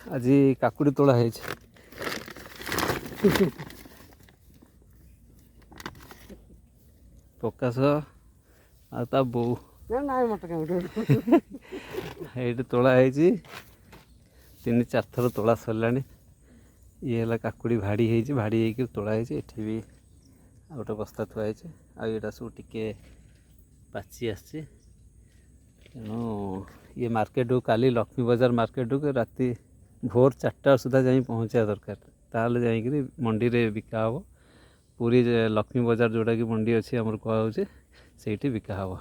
आज काकुड़ी तोड़ा है प्रकाश आ बो ये तोड़ा है 3-4 थर तोड़ा सरला ये है काकुड़ी भाड़ी है भाड़ी होकर तोड़ा है ये भी गोटे बस्ता थुआई आईटा सब टिके पाची आसी तेणु ये मार्केट को काली लक्ष्मी बजार मार्केट को राति भोर 4टा सुधा जा पहुँचा दरकार ताल जा मंडी रे बिका हम पूरी लक्ष्मी बजार जोटा कि मंडी अच्छी आमर कहुचे से बिका हम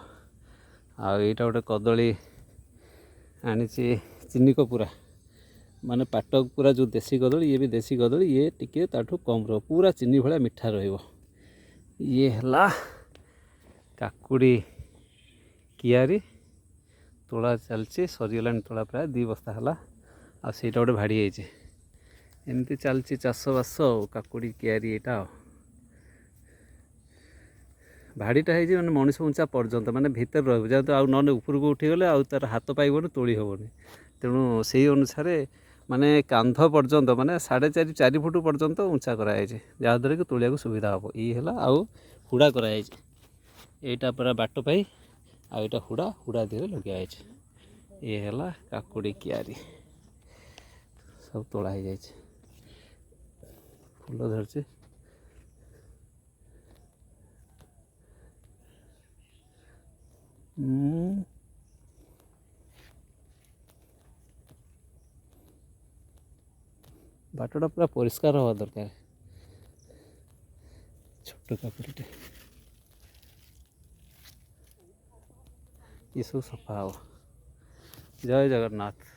आईटा गोटे कदली आनी चिनिक पूरा माने पाटक पूरा जो देसी कदली ये भी देसी कदली ये टिके ताठू कम रह पूरा चीनी भाया मिठा रहिबो। ये है काकुड़ी कियारी तोड़ा चलची सरीगला तोड़ा प्राय 2 बस्ता है आईटा गोटे भाड़ी है एमती चलती चाषबास काकुड़ी कियारी यहाँ भाड़ीटा है मैंने मनीष उंचा पर्यंत माने भीतर रही जहाँ आउ न ऊपर को उठीगले आउ तार हाथ पाइबनी तोड़ी हेबनी तेणु से अनुसार माने कांध पर्यंत माने 4.5 फुट पर्यंत उंचा कराई जहाँद्वारा कि तोलिया सुविधा हम ये है आउ हुड़ा कराई यहाँ पूरा बाट पाई आईटा हुड़ा हुड़ा धीरे लगे ये है काकुड़ी कियारी सब तोड़ा ही जाए फूल धरचे बाटटा पूरा परिष्कार हवा दरकार छोट काकुड़ीटे ये सब सफा हो। जय जगन्नाथ।